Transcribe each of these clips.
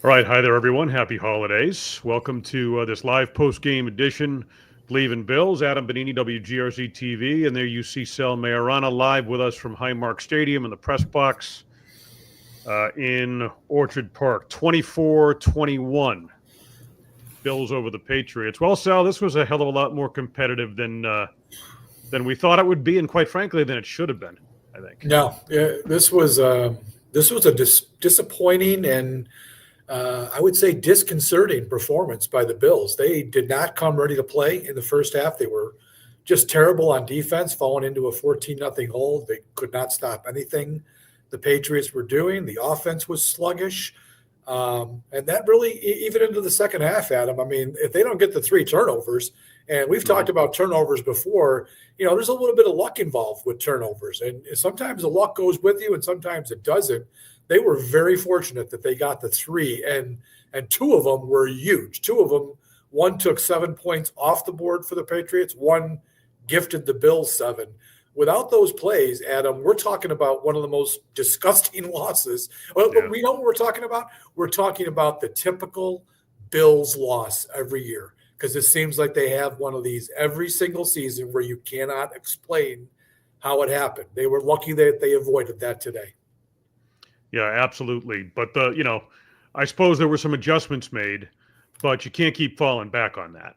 All right. Hi there, everyone. Happy holidays. Welcome to this live post-game edition. Bleav in Bills. Adam Benigni, WGRZ TV. And there you see Sal Maiorana live with us from Highmark Stadium in the press box in Orchard Park. 24-21. Bills over the Patriots. Well, Sal, this was a hell of a lot more competitive than we thought it would be, and quite frankly, than it should have been, I think. No, this was a disappointing and I would say disconcerting performance by the Bills. They did not come ready to play in the first half. They were just terrible on defense, falling into a 14-0 hole. They could not stop anything the Patriots were doing. The offense was sluggish. And that really, even into the second half, Adam, I mean, if they don't get the 3 turnovers, and we've talked about turnovers before, there's a little bit of luck involved with turnovers. And sometimes the luck goes with you and sometimes it doesn't. They were very fortunate that they got the 3, and 2 of them were huge. 2 of them, one took 7 points off the board for the Patriots, one gifted the Bills 7. Without those plays, Adam, we're talking about one of the most disgusting losses. Well, Yeah. we know what we're talking about. We're talking about the typical Bills loss every year, because it seems like they have one of these every single season where you cannot explain how it happened. They were lucky that they avoided that today. Yeah, absolutely. But I suppose there were some adjustments made, but you can't keep falling back on that,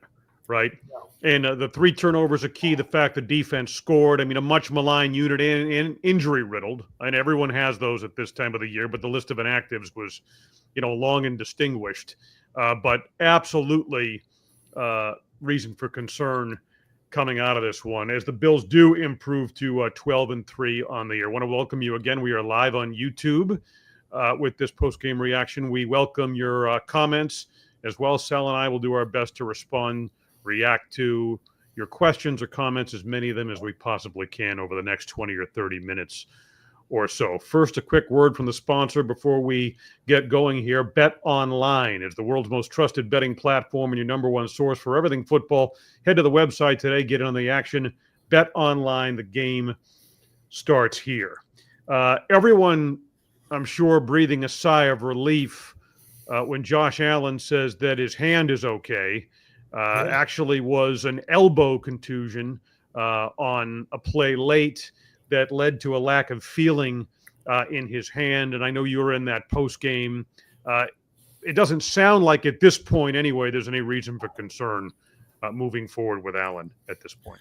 right? No. And the 3 turnovers are key. The fact the defense scored. I mean, a much maligned unit and injury riddled, and everyone has those at this time of the year. But the list of inactives was, long and distinguished. But absolutely, reason for concern coming out of this one as the Bills do improve to 12-3 on the year. I want to welcome you again. We are live on YouTube with this post-game reaction. We welcome your comments as well. Sal and I will do our best to respond, react to your questions or comments, as many of them as we possibly can over the next 20 or 30 minutes or so. First, a quick word from the sponsor before we get going here. Bet Online is the world's most trusted betting platform and your number one source for everything football. Head to the website today, get in on the action. Bet Online, the game starts here. Everyone, I'm sure, breathing a sigh of relief when Josh Allen says that his hand is okay. Actually was an elbow contusion on a play late that led to a lack of feeling in his hand. And I know you were in that post game. It doesn't sound like at this point anyway there's any reason for concern moving forward with Allen at this point.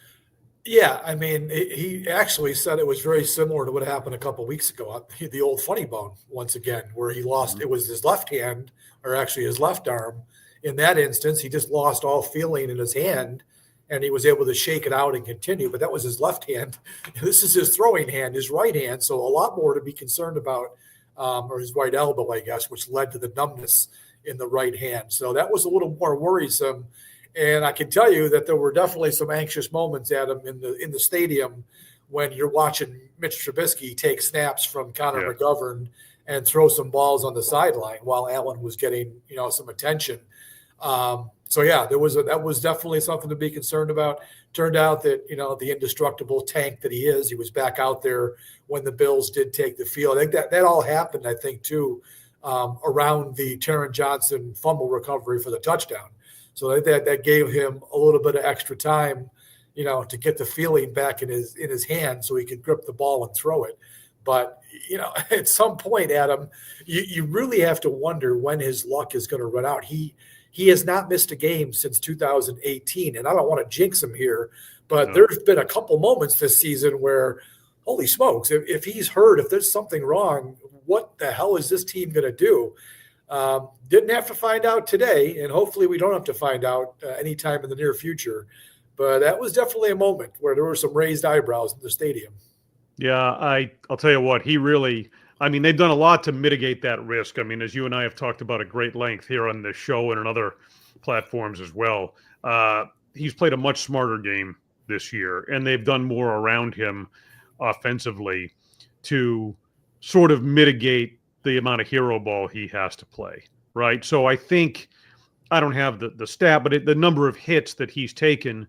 Yeah, I mean, he actually said it was very similar to what happened a couple of weeks ago, the old funny bone once again, where he lost. Mm-hmm. It was his left hand, or actually his left arm. In that instance, he just lost all feeling in his hand, and he was able to shake it out and continue. But that was his left hand. This is his throwing hand, his right hand. So a lot more to be concerned about, or his right elbow, I guess, which led to the numbness in the right hand. So that was a little more worrisome. And I can tell you that there were definitely some anxious moments, Adam, in the stadium when you're watching Mitch Trubisky take snaps from Connor McGovern and throw some balls on the sideline while Allen was getting, some attention. So yeah, that was definitely something to be concerned about. Turned out that, the indestructible tank that he is, he was back out there when the Bills did take the field. I think that all happened, I think, too, around the Taron Johnson fumble recovery for the touchdown. So that gave him a little bit of extra time, to get the feeling back in his hand so he could grip the ball and throw it. But, at some point, Adam, you really have to wonder when his luck is going to run out. He has not missed a game since 2018, and I don't want to jinx him here, but there's been a couple moments this season where, holy smokes, if he's hurt, if there's something wrong, what the hell is this team going to do? Didn't have to find out today, and hopefully we don't have to find out anytime in the near future. But that was definitely a moment where there were some raised eyebrows in the stadium. Yeah, I'll tell you what, they've done a lot to mitigate that risk. I mean, as you and I have talked about at great length here on this show and on other platforms as well, he's played a much smarter game this year, and they've done more around him offensively to sort of mitigate the amount of hero ball he has to play, right? So I think, I don't have the stat, but the number of hits that he's taken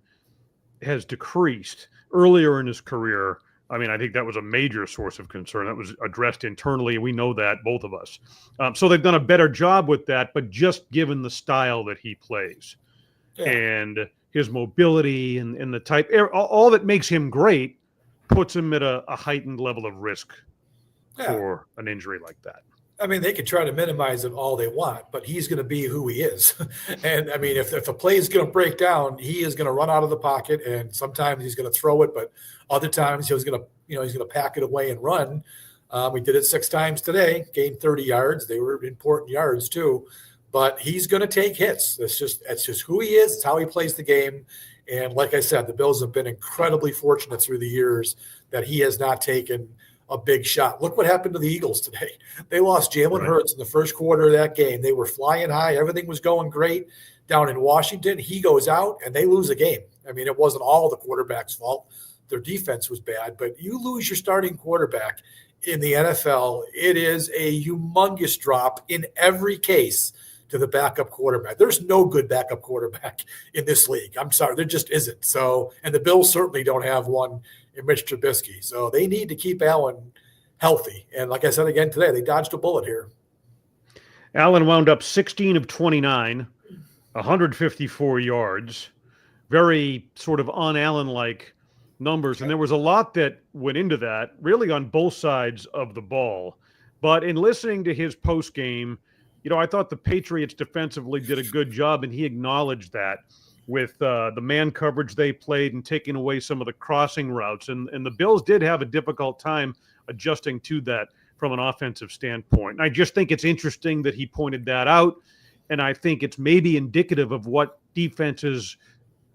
has decreased. Earlier in his career, I mean, I think that was a major source of concern. That was addressed internally. We know that, both of us. So they've done a better job with that, but just given the style that he plays and his mobility and the type, all that makes him great puts him at a heightened level of risk for an injury like that. I mean, they can try to minimize it all they want, but he's going to be who he is. And I mean, if a play is going to break down, he is going to run out of the pocket, and sometimes he's going to throw it, but other times he's going to pack it away and run. We did it 6 times today, gained 30 yards. They were important yards too, but he's going to take hits. That's just who he is. It's how he plays the game. And like I said, the Bills have been incredibly fortunate through the years that he has not taken a big shot. Look what happened to the Eagles today. They lost Jalen Hurts in the first quarter of that game. They were flying high. Everything was going great down in Washington. He goes out and they lose a game. I mean, it wasn't all the quarterback's fault. Their defense was bad, but you lose your starting quarterback in the NFL, it is a humongous drop in every case to the backup quarterback. There's no good backup quarterback in this league. I'm sorry, there just isn't. So, and the Bills certainly don't have one in Mitch Trubisky. So they need to keep Allen healthy. And like I said again today, they dodged a bullet here. Allen wound up 16 of 29, 154 yards, very sort of un-Allen-like numbers. And there was a lot that went into that, really on both sides of the ball. But in listening to his post-game, I thought the Patriots defensively did a good job, and he acknowledged that with the man coverage they played and taking away some of the crossing routes. And the Bills did have a difficult time adjusting to that from an offensive standpoint. And I just think it's interesting that he pointed that out, and I think it's maybe indicative of what defenses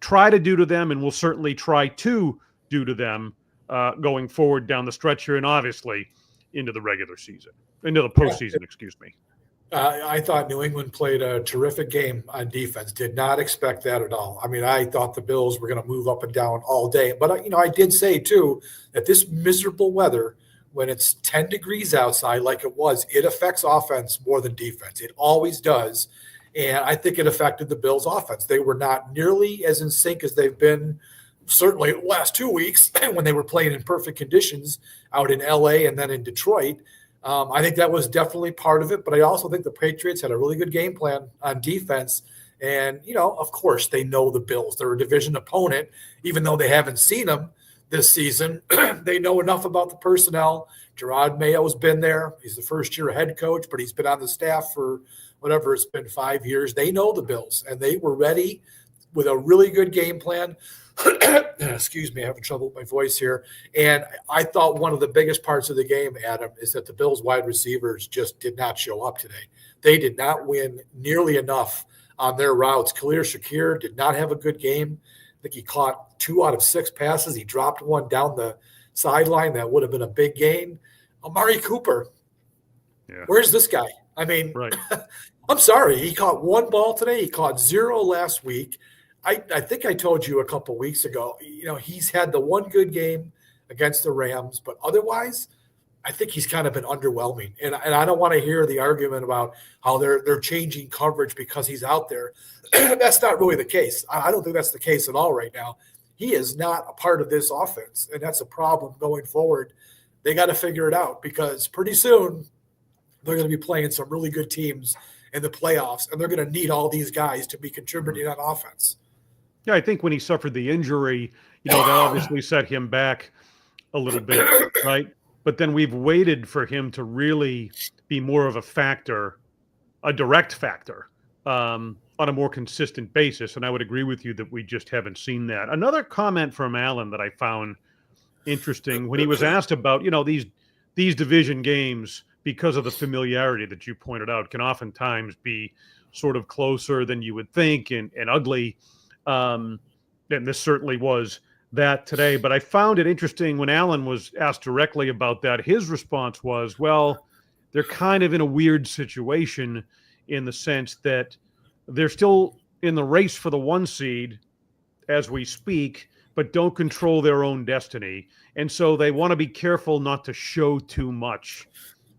try to do to them and will certainly try to do to them going forward down the stretch here and obviously into the postseason, excuse me. I thought New England played a terrific game on defense. Did not expect that at all. I mean, I thought the Bills were going to move up and down all day. But, I did say, too, that this miserable weather, when it's 10 degrees outside like it was, it affects offense more than defense. It always does. And I think it affected the Bills' offense. They were not nearly as in sync as they've been certainly the last 2 weeks when they were playing in perfect conditions out in L.A. and then in Detroit. I think that was definitely part of it, but I also think the Patriots had a really good game plan on defense. And, of course, they know the Bills. They're a division opponent, even though they haven't seen them this season. They know enough about the personnel. Gerard Mayo's been there. He's the first-year head coach, but he's been on the staff for whatever it's been 5 years. They know the Bills, and they were ready with a really good game plan. Excuse me, I'm having trouble with my voice here. And I thought one of the biggest parts of the game, Adam, is that the Bills wide receivers just did not show up today. They did not win nearly enough on their routes. Khalil Shakir did not have a good game. I think he caught 2 out of 6 passes. He dropped one down the sideline. That would have been a big gain. Amari Cooper, where's this guy? I mean, I'm sorry. He caught 1 ball today. He caught 0 last week. I think I told you a couple weeks ago, he's had the one good game against the Rams, but otherwise, I think he's kind of been underwhelming. And I don't want to hear the argument about how they're changing coverage because he's out there. That's not really the case. I don't think that's the case at all right now. He is not a part of this offense, and that's a problem going forward. They got to figure it out because pretty soon they're going to be playing some really good teams in the playoffs, and they're going to need all these guys to be contributing on offense. Yeah, I think when he suffered the injury, that obviously set him back a little bit, right? But then we've waited for him to really be more of a factor, a direct factor, on a more consistent basis. And I would agree with you that we just haven't seen that. Another comment from Allen that I found interesting when he was asked about, these division games, because of the familiarity that you pointed out, can oftentimes be sort of closer than you would think and ugly. And this certainly was that today. But I found it interesting when Allen was asked directly about that. His response was, well, they're kind of in a weird situation in the sense that they're still in the race for the 1 seed as we speak, but don't control their own destiny. And so they want to be careful not to show too much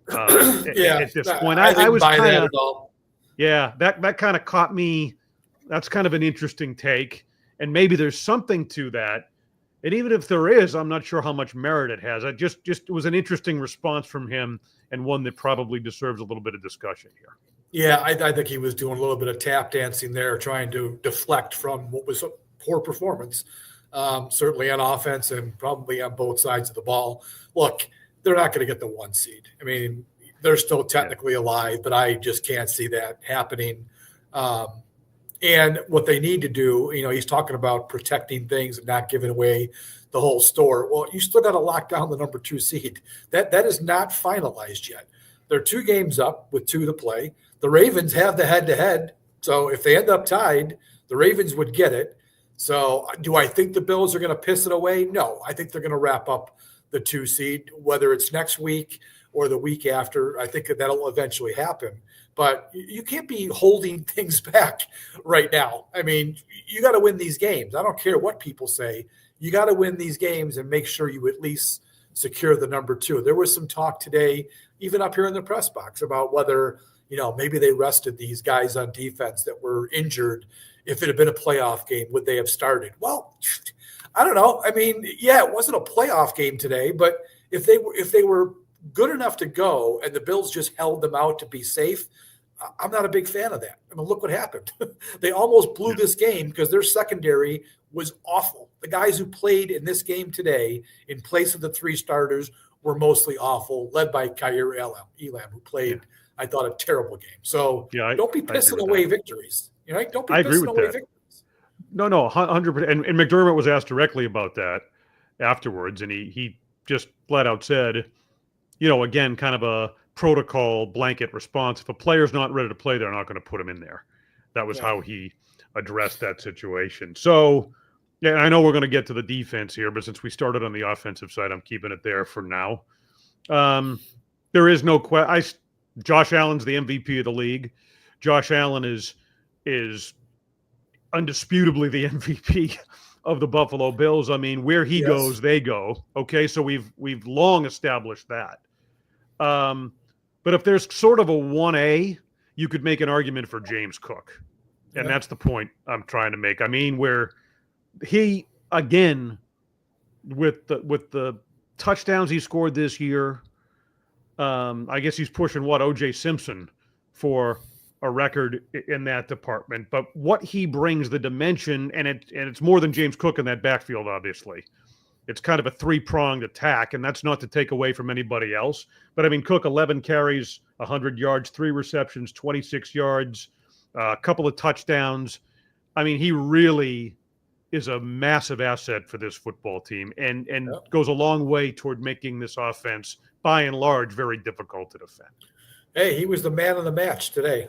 at this point. I was kind of, that kind of caught me. That's kind of an interesting take, and maybe there's something to that. And even if there is, I'm not sure how much merit it has. It was an interesting response from him, and one that probably deserves a little bit of discussion here. Yeah, I think he was doing a little bit of tap dancing there, trying to deflect from what was a poor performance, certainly on offense and probably on both sides of the ball. Look, they're not going to get the 1 seed. I mean, they're still technically alive, but I just can't see that happening. And what they need to do, he's talking about protecting things and not giving away the whole store. Well, you still got to lock down the number 2 seed. That is not finalized yet. They're 2 games up with 2 to play. The Ravens have the head-to-head. So if they end up tied, the Ravens would get it. So do I think the Bills are going to piss it away? No, I think they're going to wrap up the 2 seed, whether it's next week or the week after. I think that'll eventually happen. But you can't be holding things back right now. I mean, you got to win these games. I don't care what people say. You got to win these games and make sure you at least secure the number 2. There was some talk today, even up here in the press box, about whether, maybe they rested these guys on defense that were injured. If it had been a playoff game, would they have started? Well, I don't know. I mean, yeah, it wasn't a playoff game today, but if they were good enough to go and the Bills just held them out to be safe, I'm not a big fan of that. I mean, look what happened. They almost blew this game because their secondary was awful. The guys who played in this game today in place of the 3 starters were mostly awful, led by Kaiir Elam, who played, I thought, a terrible game. So don't be pissing away victories. Don't be pissing away victories. No, 100%. And McDermott was asked directly about that afterwards, and he just flat out said, again, kind of a protocol blanket response. If a player's not ready to play, they're not going to put him in there. That was how he addressed that situation. So, yeah, I know we're going to get to the defense here, but since we started on the offensive side, I'm keeping it there for now. There is no question. Josh Allen's the MVP of the league. Josh Allen is undisputably the MVP of the Buffalo Bills. I mean, where he goes, they go. Okay, so we've long established that. But if there's sort of a 1A, you could make an argument for James Cook. And that's the point I'm trying to make. I mean, where he, again, with the touchdowns he scored this year, I guess he's pushing O.J. Simpson for a record in that department. But what he brings, the dimension, and it's more than James Cook in that backfield, obviously. It's kind of a 3-pronged attack, and that's not to take away from anybody else. But, I mean, Cook, 11 carries, 100 yards, 3 receptions, 26 yards, a couple of touchdowns. I mean, he really is a massive asset for this football team and goes a long way toward making this offense, by and large, very difficult to defend. Hey, he was the man of the match today.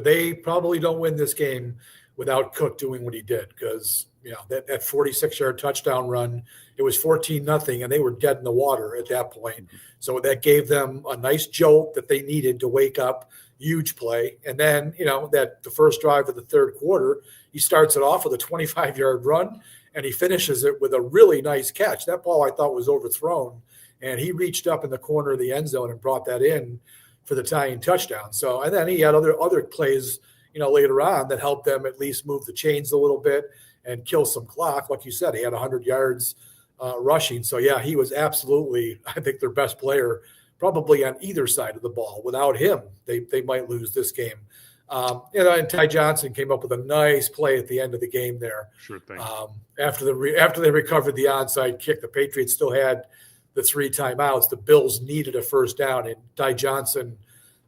They probably don't win this game without Cook doing what he did, because that 46-yard touchdown run, it was 14-0, and they were dead in the water at that point. So that gave them a nice jolt that they needed to wake up. Huge play. And then, that the first drive of the third quarter, he starts it off with a 25-yard run, and he finishes it with a really nice catch. That ball I thought was overthrown, and he reached up in the corner of the end zone and brought that in for the tying touchdown. So, and then he had other plays, later on that helped them at least move the chains a little bit and kill some clock. Like you said, he had 100 yards rushing. So, yeah, he was absolutely, I think, their best player probably on either side of the ball. Without him, they might lose this game. And Ty Johnson came up with a nice play at the end of the game there. Sure thing. After they recovered the onside kick, the Patriots still had the 3 timeouts. The Bills needed a first down, and Ty Johnson,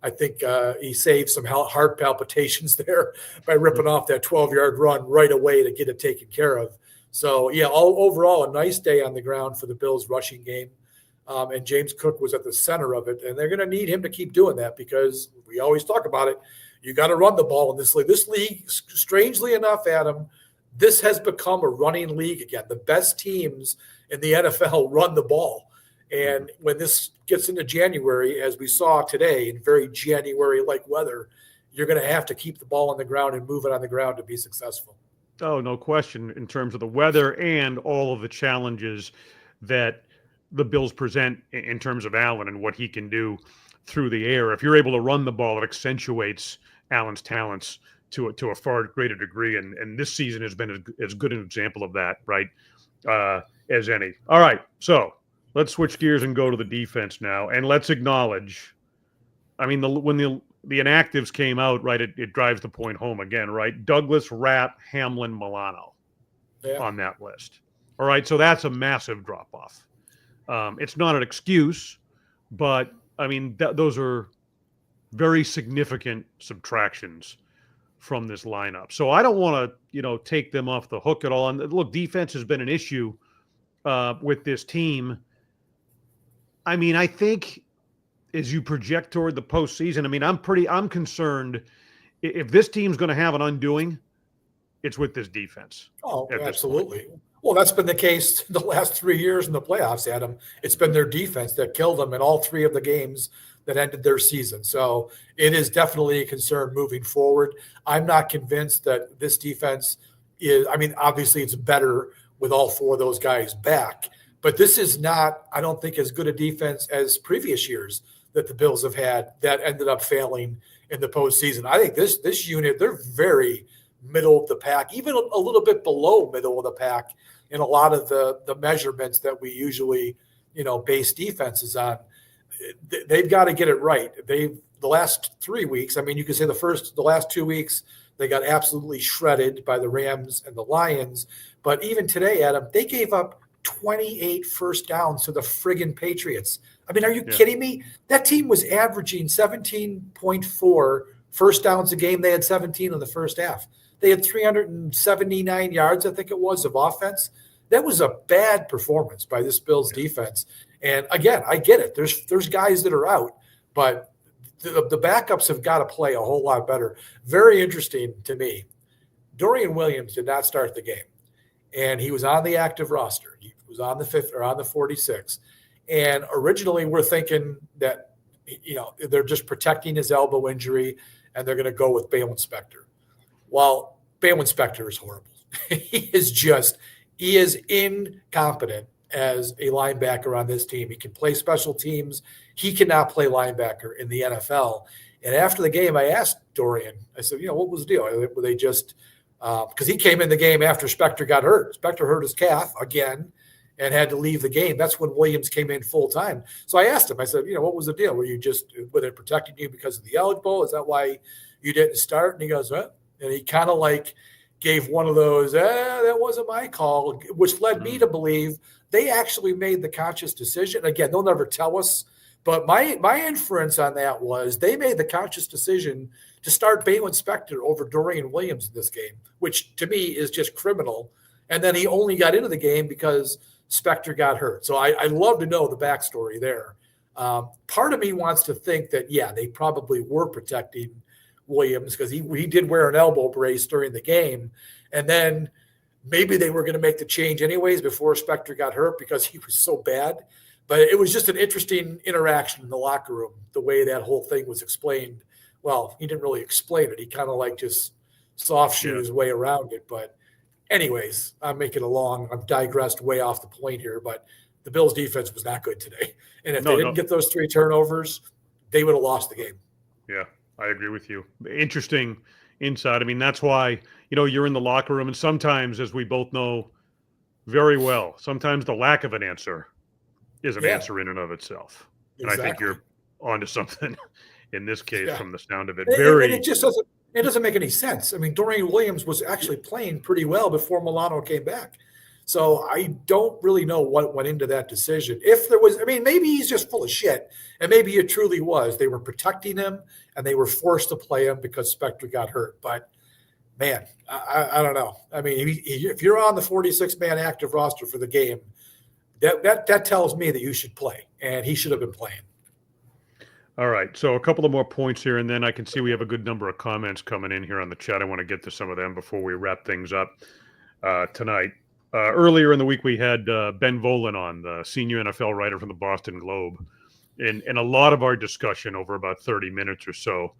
I think he saved some heart palpitations there by ripping off that 12-yard run right away to get it taken care of. So, yeah, overall, a nice day on the ground for the Bills rushing game. And James Cook was at the center of it. And they're going to need him to keep doing that, because we always talk about it. You got to run the ball in this league. This league, strangely enough, Adam, this has become a running league again. The best teams in the NFL run the ball. And when this gets into January, as we saw today, in very January-like weather, you're going to have to keep the ball on the ground and move it on the ground to be successful. Oh, no question, in terms of the weather and all of the challenges that the Bills present in terms of Allen and what he can do through the air. If you're able to run the ball, it accentuates Allen's talents to a far greater degree. And this season has been as good an example of that, right? as any. All right, so let's switch gears and go to the defense now, and let's acknowledge. I mean, when the inactives came out, right, it drives the point home again, right? Douglas, Rapp, Hamlin, Milano on that list. All right, so that's a massive drop-off. It's not an excuse, but, I mean, those are very significant subtractions from this lineup. So I don't want to, take them off the hook at all. And look, defense has been an issue with this team. I mean, I think as you project toward the postseason, I mean, I'm concerned if this team's going to have an undoing, it's with this defense. Oh, absolutely. Well, that's been the case the last 3 years in the playoffs, Adam. It's been their defense that killed them in all 3 of the games that ended their season. So it is definitely a concern moving forward. I'm not convinced that this defense is, I mean, obviously it's better with all 4 of those guys back, but this is not, I don't think, as good a defense as previous years that the Bills have had that ended up failing in the postseason. I think this unit, they're very middle of the pack, even a little bit below middle of the pack in a lot of the measurements that we usually, base defenses on. They've got to get it right. The last 3 weeks, I mean, you could say the last 2 weeks, they got absolutely shredded by the Rams and the Lions. But even today, Adam, they gave up 28 first downs to the friggin' Patriots. I mean, are you kidding me? That team was averaging 17.4 first downs a game. They had 17 in the first half. They had 379 yards, I think it was, of offense. That was a bad performance by this Bills defense. And again, I get it. There's guys that are out, but the backups have got to play a whole lot better. Very interesting to me. Dorian Williams did not start the game, and he was on the active roster. He was on the 5th or on the 46. And originally we're thinking that, they're just protecting his elbow injury and they're going to go with Balen Spector. Well, Balen Spector is horrible. He is incompetent as a linebacker on this team. He can play special teams. He cannot play linebacker in the NFL. And after the game, I asked Dorian, I said, what was the deal? Were they just because he came in the game after Spector got hurt. Spector hurt his calf again and had to leave the game. That's when Williams came in full time. So I asked him, I said, what was the deal? Were they protecting you because of the elbow? Is that why you didn't start? And he goes, and he kind of gave one of those, that wasn't my call, which led me to believe they actually made the conscious decision. Again, they'll never tell us, but my inference on that was they made the conscious decision to start Balen Spector over Dorian Williams in this game, which to me is just criminal. And then he only got into the game because Spector got hurt. So I love to know the backstory there. Part of me wants to think that, they probably were protecting Williams because he did wear an elbow brace during the game. And then maybe they were going to make the change anyways before Spector got hurt because he was so bad. But it was just an interesting interaction in the locker room, the way that whole thing was explained. Well, he didn't really explain it. He kind of just soft shoot his way around it. But anyways, I've digressed way off the point here, but the Bills defense was not good today. And if they didn't get those 3 turnovers, they would have lost the game. Yeah, I agree with you. Interesting insight. I mean, that's why, you're in the locker room, and sometimes, as we both know very well, sometimes the lack of an answer is an answer in and of itself. Exactly. And I think you're onto something in this case from the sound of it. And it just doesn't make any sense. I mean, Dorian Williams was actually playing pretty well before Milano came back. So I don't really know what went into that decision. If there was, maybe he's just full of shit, and maybe it truly was. They were protecting him, and they were forced to play him because Spector got hurt. But, man, I don't know. I mean, if you're on the 46-man active roster for the game, that tells me that you should play, and he should have been playing. All right, so a couple of more points here, and then I can see we have a good number of comments coming in here on the chat. I want to get to some of them before we wrap things up tonight. Earlier in the week, we had Ben Volen on, the senior NFL writer from the Boston Globe, and a lot of our discussion over about 30 minutes or so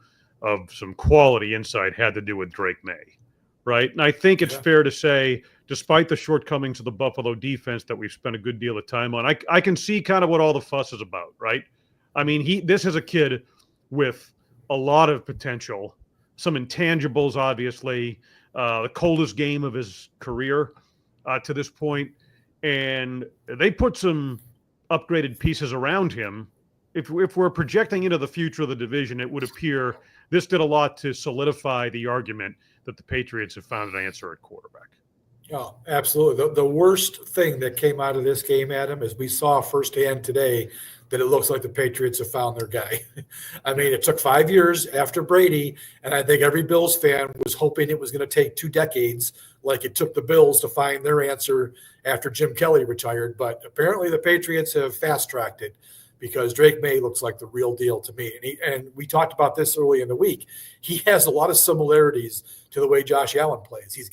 of some quality insight had to do with Drake May, right? And I think it's fair to say, despite the shortcomings of the Buffalo defense that we've spent a good deal of time on, I can see kind of what all the fuss is about, right? I mean, this is a kid with a lot of potential, some intangibles, obviously, the coldest game of his career to this point. and they put some upgraded pieces around him. If we're projecting into the future of the division, it would appear this did a lot to solidify the argument that the Patriots have found an answer at quarterback. Oh, absolutely. The worst thing that came out of this game, Adam, is we saw firsthand today that it looks like the Patriots have found their guy. I mean, it took 5 years after Brady, and I think every Bills fan was hoping it was going to take 2 decades like it took the Bills to find their answer after Jim Kelly retired. But apparently the Patriots have fast-tracked it because Drake May looks like the real deal to me. And we talked about this early in the week. He has a lot of similarities to the way Josh Allen plays. He's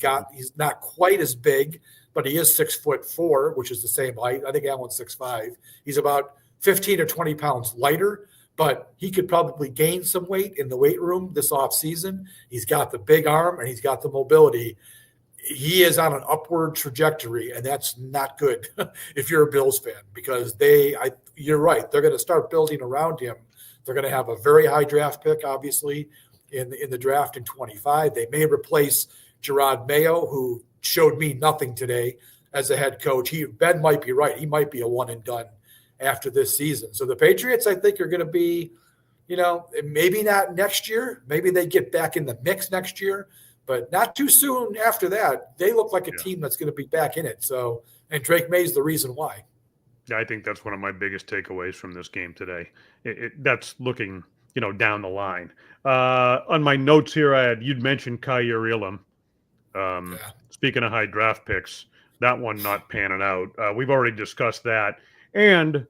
not quite as big, but he is 6'4", which is the same height. I think Allen's 6'5". He's about 15 or 20 pounds lighter, but he could probably gain some weight in the weight room this offseason. He's got the big arm and he's got the mobility. He is on an upward trajectory, and that's not good if you're a Bills fan because you're right. They're going to start building around him. They're going to have a very high draft pick, obviously, in the draft in 25. They may replace Gerard Mayo, who showed me nothing today as a head coach. Ben might be right. He might be a one and done after this season. So the Patriots, I think, are going to be, maybe not next year. Maybe they get back in the mix next year, but not too soon after that. They look like a team that's going to be back in it. So, and Drake May's the reason why. Yeah, I think that's one of my biggest takeaways from this game today. That's looking, down the line. On my notes here, you'd mentioned Kaiir Elam. Speaking of high draft picks, that one not panning out. We've already discussed that. And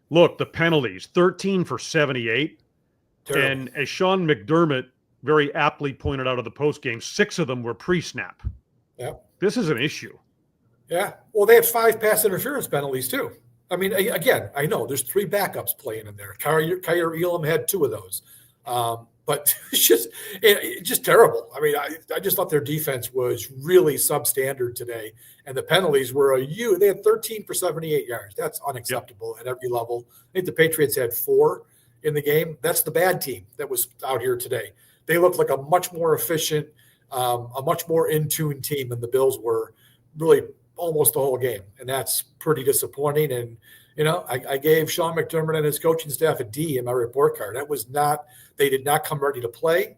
look, the penalties, 13 for 78. Terrible. And as Sean McDermott very aptly pointed out of the postgame, 6 of them were pre-snap. Yeah. This is an issue. Yeah. Well, they had 5 pass interference penalties too. I mean, again, I know there's 3 backups playing in there. Kaiir Elam had 2 of those. But it's just terrible. I mean, I just thought their defense was really substandard today. And the penalties were they had 13 for 78 yards. That's unacceptable at every level. I think the Patriots had 4 in the game. That's the bad team that was out here today. They looked like a much more efficient, a much more in-tune team than the Bills were really almost the whole game. And that's pretty disappointing. And, I gave Sean McDermott and his coaching staff a D in my report card. They did not come ready to play.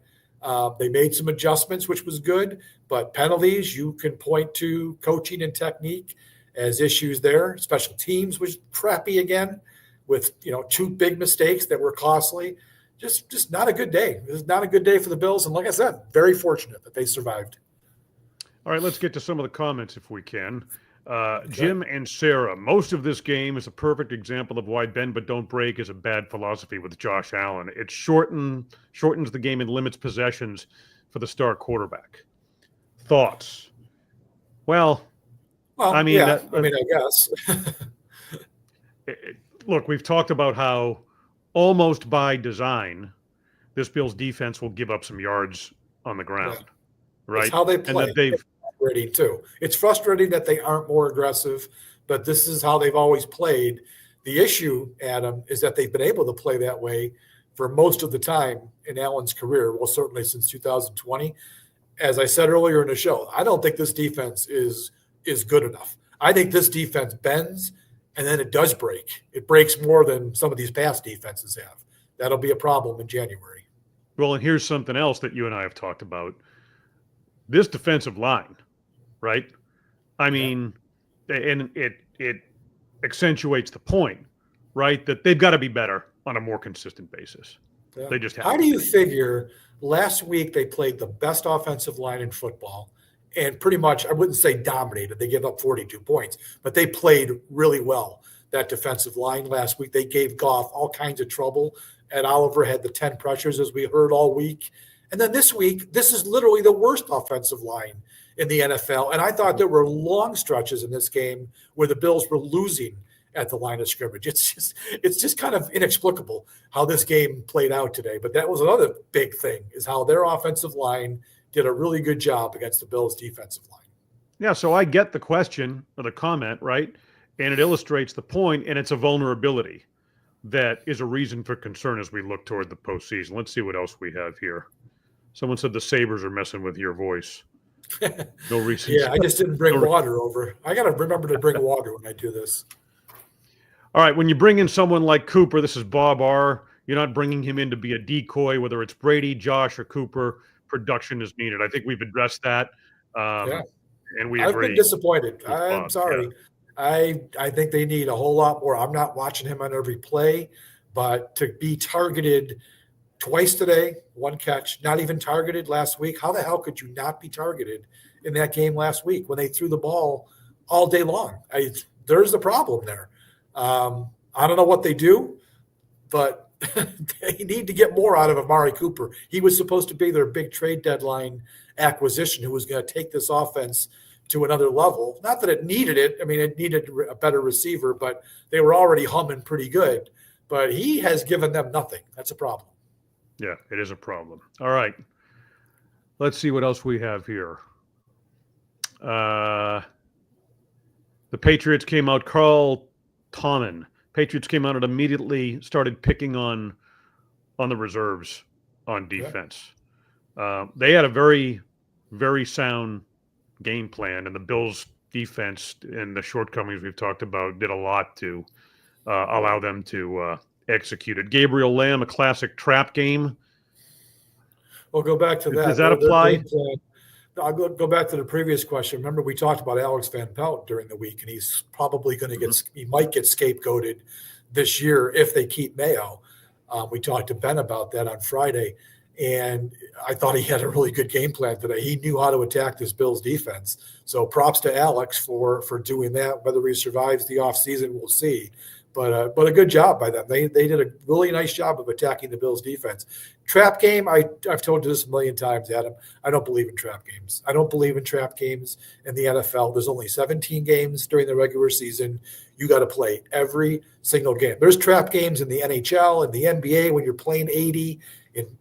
They made some adjustments, which was good, but penalties, you can point to coaching and technique as issues there. Special teams was crappy again with, 2 big mistakes that were costly. Just not a good day. It was not a good day for the Bills. And like I said, very fortunate that they survived. All right, let's get to some of the comments if we can. Jim and Sarah, most of this game is a perfect example of why bend but don't break is a bad philosophy with Josh Allen. It shortens the game and limits possessions for the star quarterback. Thoughts? Well, I guess. Look, we've talked about how almost by design, this Bills defense will give up some yards on the ground, right? It's how they play. And that too. It's frustrating that they aren't more aggressive, but this is how they've always played. The issue, Adam, is that they've been able to play that way for most of the time in Allen's career. Well, certainly since 2020. As I said earlier in the show, I don't think this defense is good enough. I think this defense bends and then it does break. It breaks more than some of these past defenses have. That'll be a problem in January. Well, and here's something else that you and I have talked about. This defensive line, right? I mean, and it accentuates the point, right? That they've got to be better on a more consistent basis. Yeah. They just have. How do you figure last week they played the best offensive line in football and pretty much, I wouldn't say dominated. They gave up 42 points, but they played really well, that defensive line last week. They gave Goff all kinds of trouble, and Oliver had the 10 pressures, as we heard all week. And then this week, this is literally the worst offensive line in the NFL. And I thought there were long stretches in this game where the Bills were losing at the line of scrimmage. It's just kind of inexplicable how this game played out today. But that was another big thing, is how their offensive line did a really good job against the Bills' defensive line. Yeah, so I get the question or the comment, right? And it illustrates the point, and it's a vulnerability that is a reason for concern as we look toward the postseason. Let's see what else we have here. Someone said the Sabres are messing with your voice. No reason. Yeah, I just didn't bring No, water over. I got to remember to bring water when I do this. all right, when you bring in someone like Cooper, this is Bob R. You're not bringing him in to be a decoy, whether it's Brady, Josh, or Cooper. Production is needed. I think we've addressed that, Yeah, and we I've been agree disappointed. with I'm Bob. Yeah. sorry. I think they need a whole lot more. I'm not watching him on every play, but to be targeted twice today, one catch, not even targeted last week. How the hell could you not be targeted in that game last week when they threw the ball all day long? There's the problem there. I don't know what they do, but they need to get more out of Amari Cooper. He was supposed to be their big trade deadline acquisition who was going to take this offense to another level. Not that it needed it. I mean, it needed a better receiver, but they were already humming pretty good. But he has given them nothing. That's a problem. Yeah, it is a problem. All right. Let's see what else we have here. The Patriots came out. Carl Tommen. Patriots came out and immediately started picking on the reserves on defense. Yeah. They had a very, very sound game plan, and the Bills' defense and the shortcomings we've talked about did a lot to allow them to execute it. Gabriel Lamb, a classic trap game. We'll go back to that. Does that apply? I'll go back to the previous question. Remember, we talked about Alex Van Pelt during the week, and he's probably going to he might get scapegoated this year if they keep Mayo. We talked to Ben about that on Friday, and I thought he had a really good game plan today. He knew how to attack this Bills defense. So props to Alex for doing that. Whether he survives the offseason, we'll see. But a good job by them. They did a really nice job of attacking the Bills defense. Trap game, I've told you this a million times, Adam. I don't believe in trap games. I don't believe in trap games in the NFL. There's only 17 games during the regular season. You got to play every single game. There's trap games in the NHL and the NBA when you're playing 80.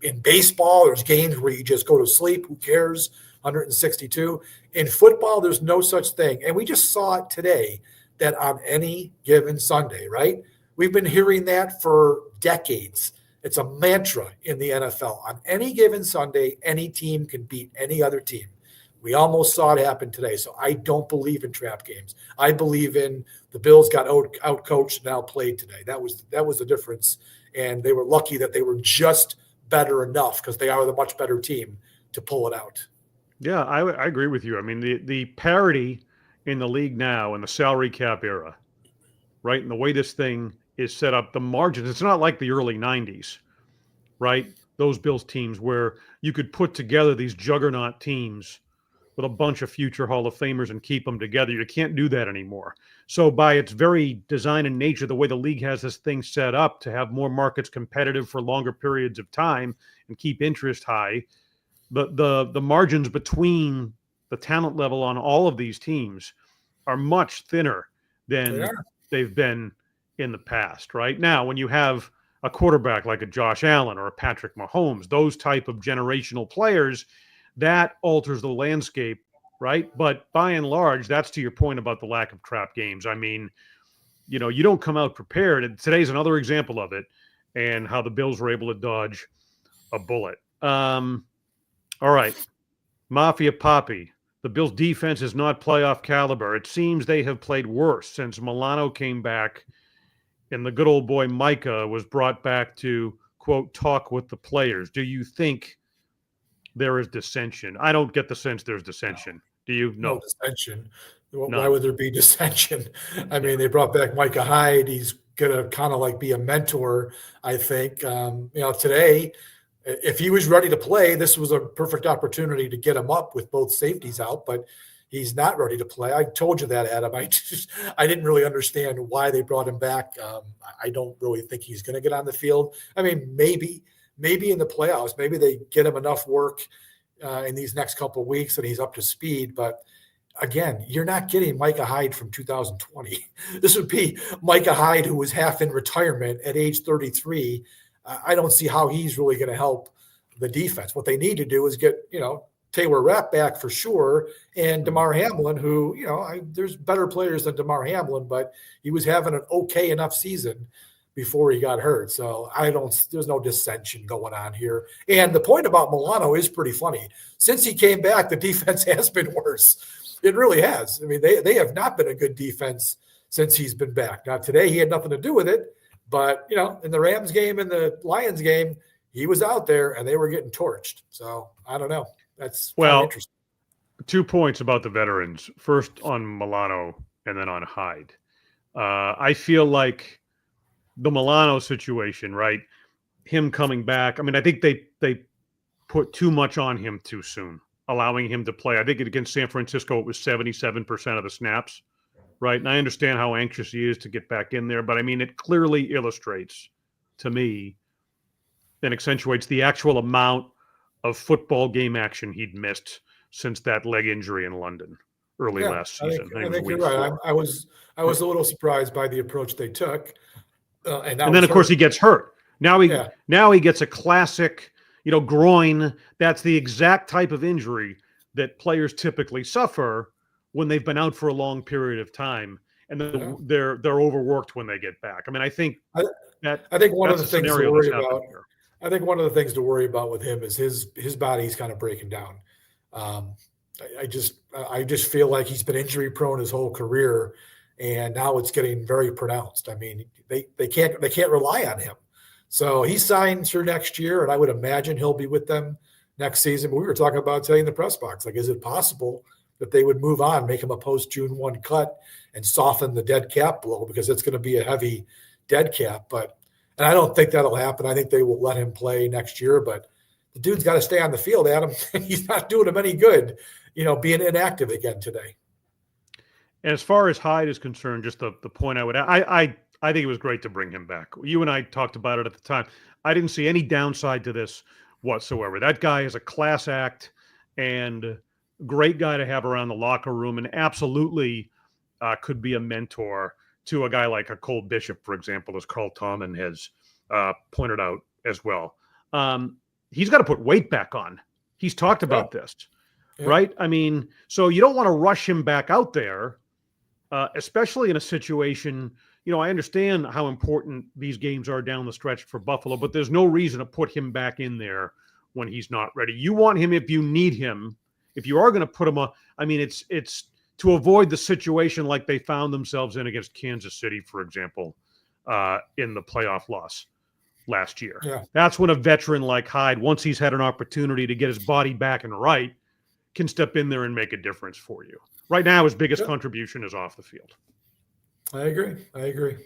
In baseball, there's games where you just go to sleep. Who cares? 162. In football, there's no such thing. And we just saw it today that on any given Sunday, right? We've been hearing that for decades. It's a mantra in the NFL. On any given Sunday, any team can beat any other team. We almost saw it happen today. So I don't believe in trap games. I believe in the Bills got out-coached and outplayed today. That was the difference. And they were lucky that they were just better enough because they are the much better team to pull it out. Yeah, I agree with you. I mean, the parity in the league now in the salary cap era, right? And the way this thing is set up, the margins, it's not like the early 90s, right? Those Bills teams where you could put together these juggernaut teams with a bunch of future Hall of Famers and keep them together. You can't do that anymore. So by its very design and nature, the way the league has this thing set up to have more markets competitive for longer periods of time and keep interest high, the margins between the talent level on all of these teams are much thinner than they've been in the past, right? Now, when you have a quarterback like a Josh Allen or a Patrick Mahomes, those type of generational players, that alters the landscape, right? But by and large, that's to your point about the lack of trap games. I mean, you don't come out prepared. And today's another example of it and how the Bills were able to dodge a bullet. All right. Mafia Poppy. The Bills' defense is not playoff caliber. It seems they have played worse since Milano came back and the good old boy Micah was brought back to, quote, talk with the players. Do you think there is dissension? I don't get the sense there's dissension. Do you? No dissension. Why would there be dissension? I mean, they brought back Micah Hyde. He's going to kind of like be a mentor, I think. Today, if he was ready to play, this was a perfect opportunity to get him up with both safeties out, but he's not ready to play. I told you that, Adam. I didn't really understand why they brought him back. I don't really think he's going to get on the field. I mean, maybe in the playoffs, maybe they get him enough work in these next couple of weeks and he's up to speed. But again, you're not getting Micah Hyde from 2020. This would be Micah Hyde, who was half in retirement at age 33. I don't see how he's really going to help the defense. What they need to do is get, Taylor Rapp back for sure, and DeMar Hamlin, who, there's better players than DeMar Hamlin, but he was having an okay enough season. before he got hurt. So there's no dissension going on here. And the point about Milano is pretty funny. Since he came back, the defense has been worse. It really has. I mean, they have not been a good defense since he's been back. Now, today he had nothing to do with it, but, in the Rams game and the Lions game, he was out there and they were getting torched. So I don't know. That's interesting. 2 points about the veterans. First on Milano and then on Hyde. I feel like the Milano situation, right? Him coming back. I mean, I think they put too much on him too soon, allowing him to play. I think against San Francisco, it was 77% of the snaps, right? And I understand how anxious he is to get back in there, but I mean, it clearly illustrates to me and accentuates the actual amount of football game action he'd missed since that leg injury in London early last season. I think you're right. I was a little surprised by the approach they took. And then, of course, he gets hurt. Now he gets a classic, groin. That's the exact type of injury that players typically suffer when they've been out for a long period of time, and they're overworked when they get back. I mean, I think one of the things to worry about. I think one of the things to worry about with him is his body's kind of breaking down. I just feel like he's been injury prone his whole career, and now it's getting very pronounced. I mean, they can't rely on him. So he signs for next year, and I would imagine he'll be with them next season. But we were talking about today in the press box, like, is it possible that they would move on, make him a post-June 1 cut, and soften the dead cap blow, because it's going to be a heavy dead cap. And I don't think that'll happen. I think they will let him play next year, but the dude's got to stay on the field, Adam. He's not doing him any good, being inactive again today. And as far as Hyde is concerned, just the point I would add, I think it was great to bring him back. You and I talked about it at the time. I didn't see any downside to this whatsoever. That guy is a class act and great guy to have around the locker room, and absolutely could be a mentor to a guy like a Cole Bishop, for example, as Carl Tallman has pointed out as well. He's got to put weight back on. He's talked about this, right? I mean, so you don't want to rush him back out there, especially in a situation. I understand how important these games are down the stretch for Buffalo, but there's no reason to put him back in there when he's not ready. You want him if you need him. If you are going to put him on, I mean, it's to avoid the situation like they found themselves in against Kansas City, for example, in the playoff loss last year. Yeah. That's when a veteran like Hyde, once he's had an opportunity to get his body back and right, can step in there and make a difference for you. Right now, his biggest contribution is off the field. I agree.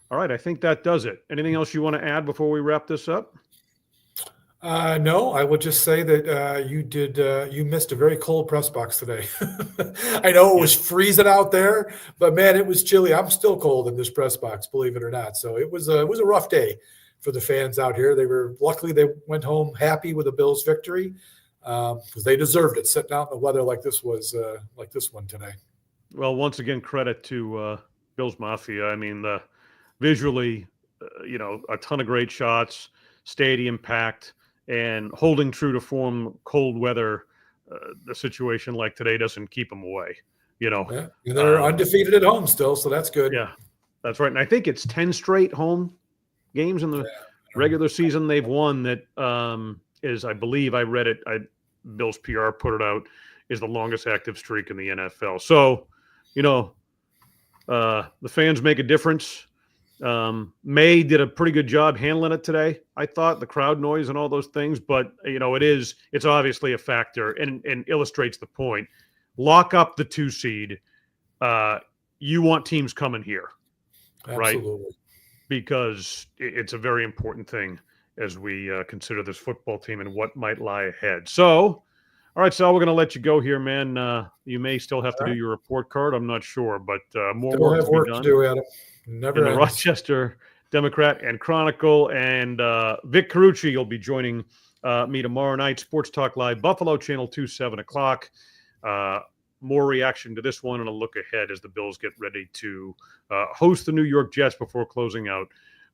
All right, I think that does it. Anything else you want to add before we wrap this up? No, I would just say that you missed a very cold press box today. I know it was freezing out there, but man, it was chilly. I'm still cold in this press box, believe it or not. So it was a rough day for the fans out here. Luckily they went home happy with the Bills' victory, because they deserved it, sitting out in the weather like this one today. Well, once again, credit to Bills Mafia. I mean, visually, a ton of great shots, stadium packed, and holding true to form, cold weather, the situation like today doesn't keep them away, Yeah. And they're undefeated at home still, so that's good. Yeah, that's right. And I think it's 10 straight home games in the regular season they've won that is, I believe, I read it, Bills PR put it out, is the longest active streak in the NFL. So, the fans make a difference. May did a pretty good job handling it today, I thought, the crowd noise and all those things, but it's obviously a factor and illustrates the point. Lock up the 2 seed. You want teams coming here, Absolutely. Right? Because it's a very important thing as we consider this football team and what might lie ahead. So, all right, Sal, we're going to let you go here, man. You may still have to do your report card. I'm not sure, but more work to do, Adam. Never in the Rochester Democrat and Chronicle. And Vic Carucci will be joining me tomorrow night, Sports Talk Live, Buffalo Channel 2, 7 o'clock. More reaction to this one and a look ahead as the Bills get ready to host the New York Jets before closing out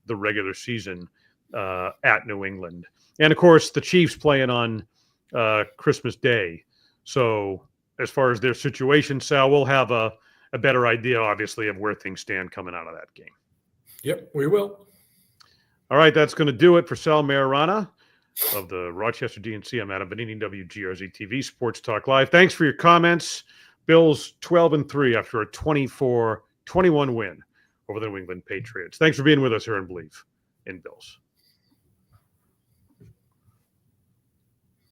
the regular season at New England. And, of course, the Chiefs playing on Christmas Day. So as far as their situation, Sal, we'll have a better idea, obviously, of where things stand coming out of that game. Yep, we will. All right, that's going to do it for Sal Maiorana of the Rochester DNC. I'm Adam Benigni, WGRZ TV, Sports Talk Live. Thanks for your comments. Bills 12-3 after a 24-21 win over the New England Patriots. Thanks for being with us here in Bleav in Bills.